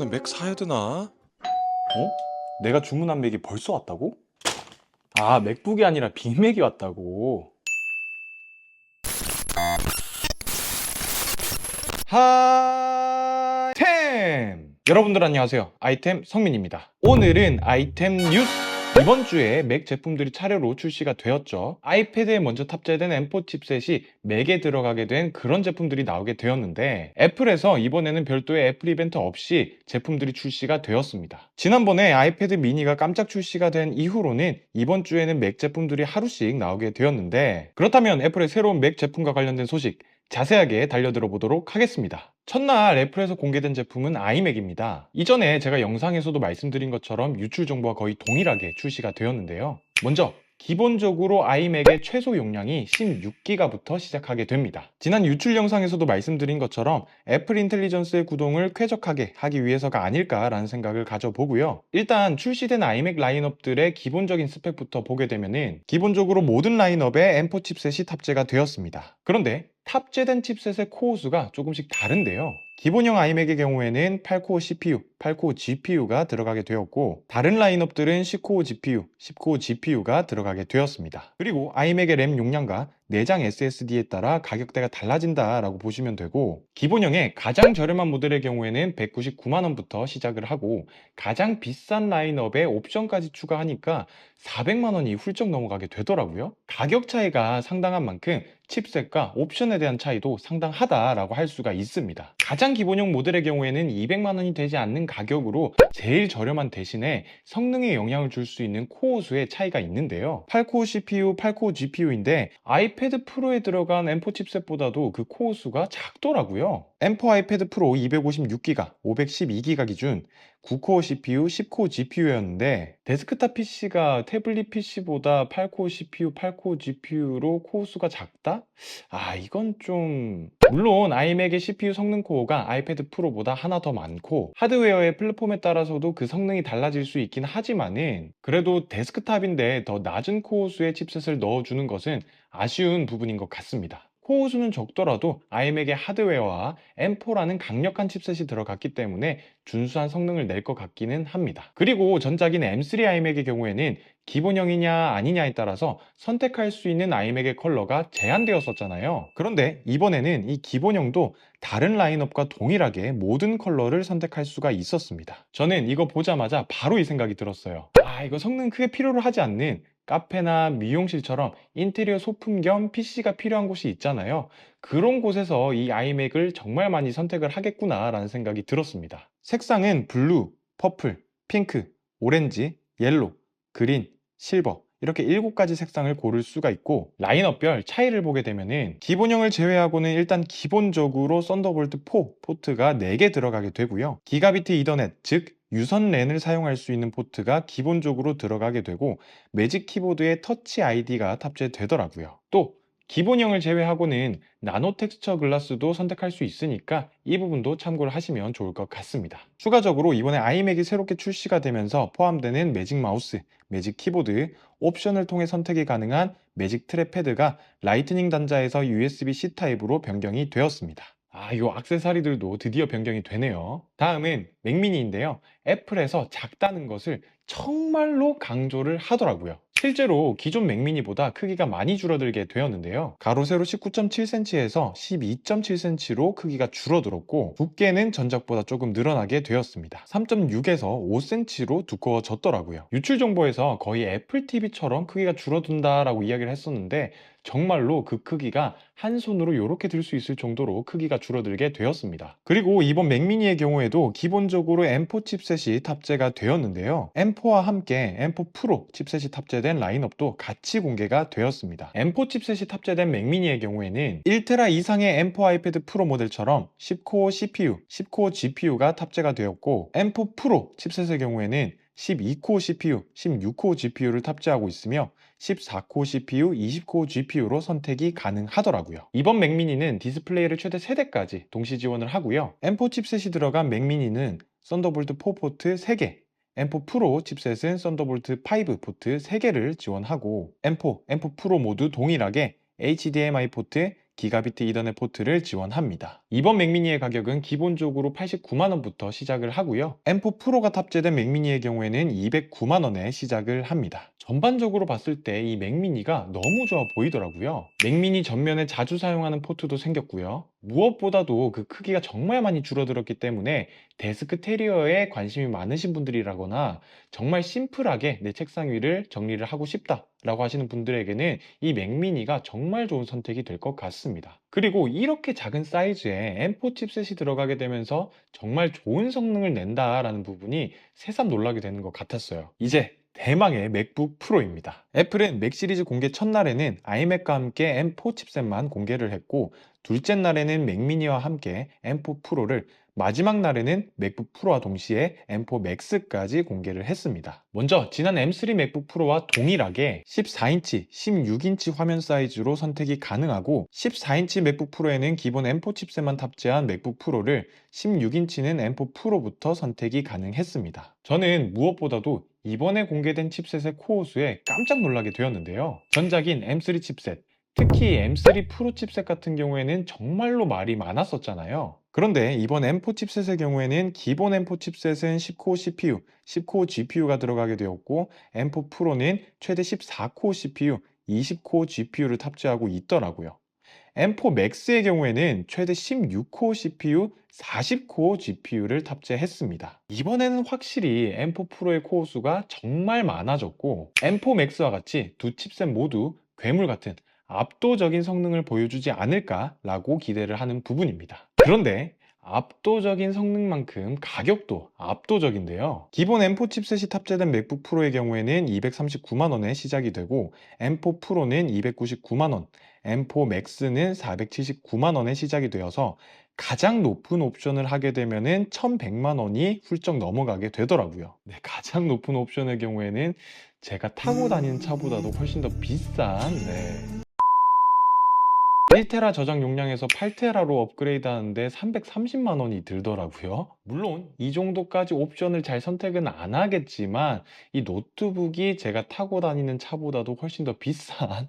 이번엔 맥 사야 되나? 어? 내가 주문한 맥이 벌써 왔다고? 아, 맥북이 아니라 빅맥이 왔다고. 하이템! 여러분들 안녕하세요. 아이템 성민입니다. 오늘은 아이템 뉴스! 이번 주에 맥 제품들이 차례로 출시가 되었죠. 아이패드에 먼저 탑재된 M4 칩셋이 맥에 들어가게 된 그런 제품들이 나오게 되었는데, 애플에서 이번에는 별도의 애플 이벤트 없이 제품들이 출시가 되었습니다. 지난번에 아이패드 미니가 깜짝 출시가 된 이후로는 이번 주에는 맥 제품들이 하루씩 나오게 되었는데, 그렇다면 애플의 새로운 맥 제품과 관련된 소식 자세하게 달려들어 보도록 하겠습니다. 첫날 애플에서 공개된 제품은 아이맥입니다. 이전에 제가 영상에서도 말씀드린 것처럼 유출 정보와 거의 동일하게 출시가 되었는데요. 먼저 기본적으로 아이맥의 최소 용량이 16기가부터 시작하게 됩니다. 지난 유출 영상에서도 말씀드린 것처럼 애플 인텔리전스의 구동을 쾌적하게 하기 위해서가 아닐까라는 생각을 가져보고요. 일단 출시된 아이맥 라인업들의 기본적인 스펙부터 보게 되면은 기본적으로 모든 라인업에 M4 칩셋이 탑재가 되었습니다. 그런데 탑재된 칩셋의 코어 수가 조금씩 다른데요. 기본형 아이맥의 경우에는 8코어 CPU, 8코어 GPU가 들어가게 되었고, 다른 라인업들은 10코어 GPU, 10코어 GPU가 들어가게 되었습니다. 그리고 아이맥의 램 용량과 내장 SSD에 따라 가격대가 달라진다라고 보시면 되고, 기본형의 가장 저렴한 모델의 경우에는 199만원부터 시작을 하고, 가장 비싼 라인업에 옵션까지 추가하니까 400만원이 훌쩍 넘어가게 되더라고요. 가격 차이가 상당한 만큼 칩셋과 옵션에 대한 차이도 상당하다라고 할 수가 있습니다. 가장 기본형 모델의 경우에는 200만원이 되지 않는 가격으로 제일 저렴한 대신에 성능에 영향을 줄 수 있는 코어 수의 차이가 있는데요. 8코어 CPU, 8코어 GPU인데 아이패드 프로에 들어간 M4 칩셋보다도 그 코어 수가 작더라고요. M4 아이패드 프로 256기가, 512기가 기준 9코어 CPU, 10코어 GPU였는데, 데스크탑 PC가 태블릿 PC보다 8코어 CPU, 8코어 GPU로 코어 수가 작다? 이건 좀... 물론 아이맥의 CPU 성능 코어가 아이패드 프로보다 하나 더 많고, 하드웨어의 플랫폼에 따라서도 그 성능이 달라질 수 있긴 하지만은, 그래도 데스크탑인데 더 낮은 코어 수의 칩셋을 넣어주는 것은 아쉬운 부분인 것 같습니다. 코어 수는 적더라도 아이맥의 하드웨어와 M4라는 강력한 칩셋이 들어갔기 때문에 준수한 성능을 낼 것 같기는 합니다. 그리고 전작인 M3 아이맥의 경우에는 기본형이냐 아니냐에 따라서 선택할 수 있는 아이맥의 컬러가 제한되었었잖아요. 그런데 이번에는 이 기본형도 다른 라인업과 동일하게 모든 컬러를 선택할 수가 있었습니다. 저는 이거 보자마자 바로 이 생각이 들었어요. 이거 성능 크게 필요로 하지 않는 카페나 미용실처럼 인테리어 소품 겸 PC가 필요한 곳이 있잖아요. 그런 곳에서 이 아이맥을 정말 많이 선택을 하겠구나 라는 생각이 들었습니다. 색상은 블루, 퍼플, 핑크, 오렌지, 옐로, 그린, 실버 이렇게 7가지 색상을 고를 수가 있고, 라인업별 차이를 보게 되면은 기본형을 제외하고는 일단 기본적으로 썬더볼트 4 포트가 4개 들어가게 되고요. 기가비트 이더넷 즉 유선 랜을 사용할 수 있는 포트가 기본적으로 들어가게 되고, 매직 키보드에 터치 아이디가 탑재되더라고요. 또 기본형을 제외하고는 나노 텍스처 글라스도 선택할 수 있으니까 이 부분도 참고를 하시면 좋을 것 같습니다. 추가적으로 이번에 아이맥이 새롭게 출시가 되면서 포함되는 매직 마우스, 매직 키보드, 옵션을 통해 선택이 가능한 매직 트랙패드가 라이트닝 단자에서 USB-C 타입으로 변경이 되었습니다. 이 액세서리들도 드디어 변경이 되네요. 다음은 맥미니인데요. 애플에서 작다는 것을 정말로 강조를 하더라고요. 실제로 기존 맥미니보다 크기가 많이 줄어들게 되었는데요. 가로 세로 19.7cm에서 12.7cm로 크기가 줄어들었고, 두께는 전작보다 조금 늘어나게 되었습니다. 3.6에서 5cm로 두꺼워졌더라고요. 유출 정보에서 거의 애플 TV처럼 크기가 줄어든다라고 이야기를 했었는데, 정말로 그 크기가 한 손으로 이렇게 들 수 있을 정도로 크기가 줄어들게 되었습니다. 그리고 이번 맥미니의 경우에도 기본적으로 M4 칩셋이 탑재가 되었는데요. M4와 함께 M4 프로 칩셋이 탑재된 라인업도 같이 공개가 되었습니다. M4 칩셋이 탑재된 맥미니의 경우에는 1테라 이상의 M4 아이패드 프로 모델처럼 10코어 CPU, 10코어 GPU가 탑재가 되었고, M4 프로 칩셋의 경우에는 12코어 CPU, 16코어 GPU를 탑재하고 있으며 14코어 CPU, 20코어 GPU로 선택이 가능하더라고요. 이번 맥미니는 디스플레이를 최대 3대까지 동시 지원을 하고요. M4 칩셋이 들어간 맥미니는 썬더볼트 4 포트 3개, M4 프로 칩셋은 썬더볼트 5 포트 3개를 지원하고, M4, M4 프로 모두 동일하게 HDMI 포트, 기가비트 이더넷 포트를 지원합니다. 이번 맥미니의 가격은 기본적으로 89만원부터 시작을 하고요. M4 프로가 탑재된 맥미니의 경우에는 209만원에 시작을 합니다. 전반적으로 봤을 때 이 맥미니가 너무 좋아 보이더라고요. 맥미니 전면에 자주 사용하는 포트도 생겼고요. 무엇보다도 그 크기가 정말 많이 줄어들었기 때문에 데스크 테리어에 관심이 많으신 분들이라거나 정말 심플하게 내 책상 위를 정리를 하고 싶다 라고 하시는 분들에게는 이 맥미니가 정말 좋은 선택이 될 것 같습니다. 그리고 이렇게 작은 사이즈에 M4 칩셋이 들어가게 되면서 정말 좋은 성능을 낸다라는 부분이 새삼 놀라게 되는 것 같았어요. 이제 대망의 맥북 프로입니다. 애플은 맥 시리즈 공개 첫날에는 아이맥과 함께 M4 칩셋만 공개를 했고, 둘째 날에는 맥미니와 함께 M4 프로를, 마지막 날에는 맥북 프로와 동시에 M4 맥스까지 공개를 했습니다. 먼저 지난 M3 맥북 프로와 동일하게 14인치, 16인치 화면 사이즈로 선택이 가능하고, 14인치 맥북 프로에는 기본 M4 칩셋만 탑재한 맥북 프로를, 16인치는 M4 프로부터 선택이 가능했습니다. 저는 무엇보다도 이번에 공개된 칩셋의 코어 수에 깜짝 놀라게 되었는데요. 전작인 M3 칩셋, 특히 M3 프로 칩셋 같은 경우에는 정말로 말이 많았었잖아요. 그런데 이번 M4 칩셋의 경우에는 기본 M4 칩셋은 10코어 CPU, 10코어 GPU가 들어가게 되었고, M4 프로는 최대 14코어 CPU, 20코어 GPU를 탑재하고 있더라고요. M4 맥스의 경우에는 최대 16코어 CPU, 40코어 GPU를 탑재했습니다. 이번에는 확실히 M4 프로의 코어 수가 정말 많아졌고, M4 맥스와 같이 두 칩셋 모두 괴물 같은 압도적인 성능을 보여주지 않을까라고 기대를 하는 부분입니다. 그런데 압도적인 성능만큼 가격도 압도적인데요. 기본 M4 칩셋이 탑재된 맥북 프로의 경우에는 239만원에 시작이 되고, M4 프로는 299만원, M4 맥스는 479만원에 시작이 되어서 가장 높은 옵션을 하게 되면은 1100만원이 훌쩍 넘어가게 되더라고요. 네, 가장 높은 옵션의 경우에는 제가 타고 다니는 차보다도 훨씬 더 비싼, 1테라 저장 용량에서 8테라로 업그레이드 하는데 330만 원이 들더라고요. 물론 이 정도까지 옵션을 잘 선택은 안 하겠지만, 이 노트북이 제가 타고 다니는 차보다도 훨씬 더 비싼,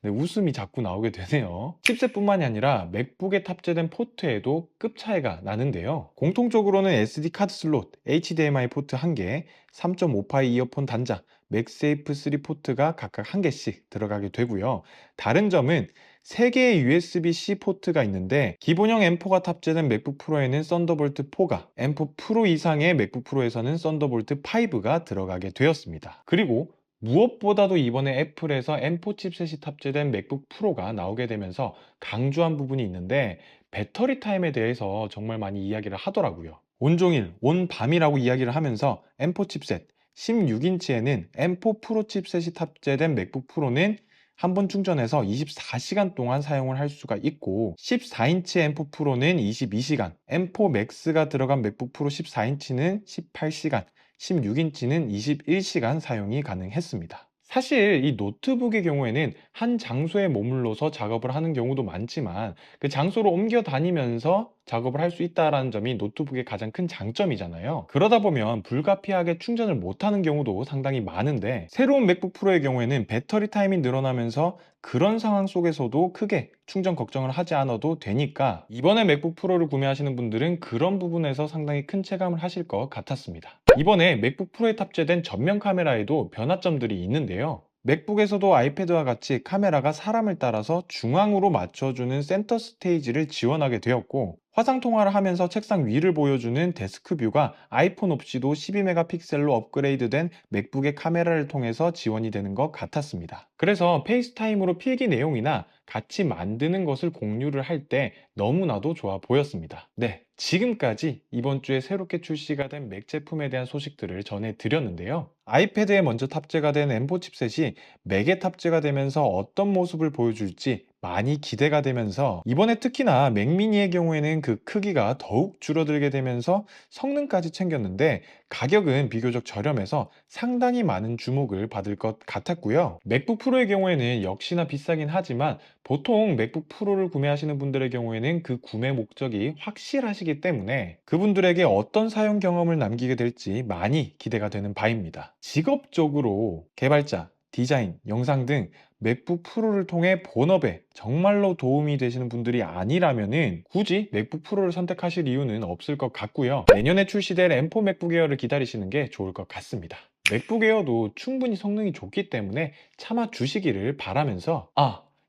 네, 웃음이 자꾸 나오게 되네요. 칩셋뿐만이 아니라 맥북에 탑재된 포트에도 급 차이가 나는데요. 공통적으로는 SD 카드 슬롯, HDMI 포트 1개, 3.5파이 이어폰 단자, 맥세이프 3 포트가 각각 1개씩 들어가게 되고요. 다른 점은 3개의 USB-C 포트가 있는데, 기본형 M4가 탑재된 맥북 프로에는 썬더볼트 4가, M4 프로 이상의 맥북 프로에서는 썬더볼트 5가 들어가게 되었습니다. 그리고 무엇보다도 이번에 애플에서 M4 칩셋이 탑재된 맥북 프로가 나오게 되면서 강조한 부분이 있는데, 배터리 타임에 대해서 정말 많이 이야기를 하더라고요. 온종일, 온밤이라고 이야기를 하면서 M4 칩셋, 16인치에는 M4 프로 칩셋이 탑재된 맥북 프로는 한 번 충전해서 24시간 동안 사용을 할 수가 있고, 14인치 M4 프로는 22시간, M4 맥스가 들어간 맥북 프로 14인치는 18시간, 16인치는 21시간 사용이 가능했습니다. 사실 이 노트북의 경우에는 한 장소에 머물러서 작업을 하는 경우도 많지만, 그 장소로 옮겨 다니면서 작업을 할 수 있다는 점이 노트북의 가장 큰 장점이잖아요. 그러다 보면 불가피하게 충전을 못하는 경우도 상당히 많은데, 새로운 맥북 프로의 경우에는 배터리 타임이 늘어나면서 그런 상황 속에서도 크게 충전 걱정을 하지 않아도 되니까, 이번에 맥북 프로를 구매하시는 분들은 그런 부분에서 상당히 큰 체감을 하실 것 같았습니다. 이번에 맥북 프로에 탑재된 전면 카메라에도 변화점들이 있는데요. 맥북에서도 아이패드와 같이 카메라가 사람을 따라서 중앙으로 맞춰주는 센터 스테이지를 지원하게 되었고, 화상 통화를 하면서 책상 위를 보여주는 데스크 뷰가 아이폰 없이도 12메가픽셀로 업그레이드된 맥북의 카메라를 통해서 지원이 되는 것 같았습니다. 그래서 페이스타임으로 필기 내용이나 같이 만드는 것을 공유를 할 때 너무나도 좋아 보였습니다. 네, 지금까지 이번 주에 새롭게 출시가 된 맥 제품에 대한 소식들을 전해드렸는데요. 아이패드에 먼저 탑재가 된 M4 칩셋이 맥에 탑재가 되면서 어떤 모습을 보여줄지 많이 기대가 되면서, 이번에 특히나 맥미니의 경우에는 그 크기가 더욱 줄어들게 되면서 성능까지 챙겼는데 가격은 비교적 저렴해서 상당히 많은 주목을 받을 것 같았고요. 맥북 프로의 경우에는 역시나 비싸긴 하지만, 보통 맥북 프로를 구매하시는 분들의 경우에는 그 구매 목적이 확실하시기 때문에 그분들에게 어떤 사용 경험을 남기게 될지 많이 기대가 되는 바입니다. 직업적으로 개발자, 디자인, 영상 등 맥북 프로를 통해 본업에 정말로 도움이 되시는 분들이 아니라면은 굳이 맥북 프로를 선택하실 이유는 없을 것 같고요. 내년에 출시될 M4 맥북 에어를 기다리시는 게 좋을 것 같습니다. 맥북 에어도 충분히 성능이 좋기 때문에 참아 주시기를 바라면서,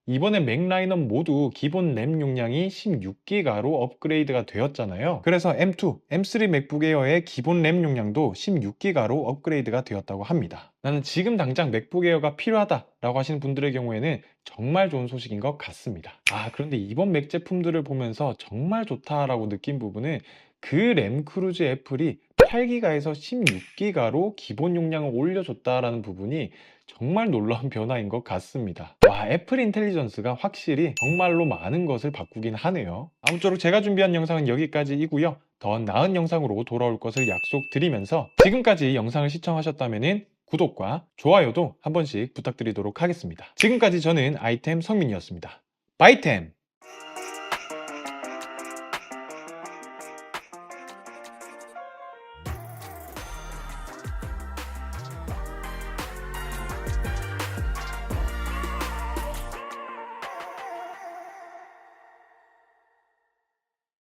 이번에 맥 라인업 모두 기본 램 용량이 16기가로 업그레이드가 되었잖아요. 그래서 M2, M3 맥북 에어의 기본 램 용량도 16기가로 업그레이드가 되었다고 합니다. 나는 지금 당장 맥북 에어가 필요하다라고 하시는 분들의 경우에는 정말 좋은 소식인 것 같습니다. 그런데 이번 맥 제품들을 보면서 정말 좋다라고 느낀 부분은 그 램 크루즈 애플이 8기가에서 16기가로 기본 용량을 올려줬다라는 부분이 정말 놀라운 변화인 것 같습니다. 애플 인텔리전스가 확실히 정말로 많은 것을 바꾸긴 하네요. 아무쪼록 제가 준비한 영상은 여기까지이고요. 더 나은 영상으로 돌아올 것을 약속드리면서 지금까지 영상을 시청하셨다면 구독과 좋아요도 한 번씩 부탁드리도록 하겠습니다. 지금까지 저는 아이템 성민이었습니다. 바이템!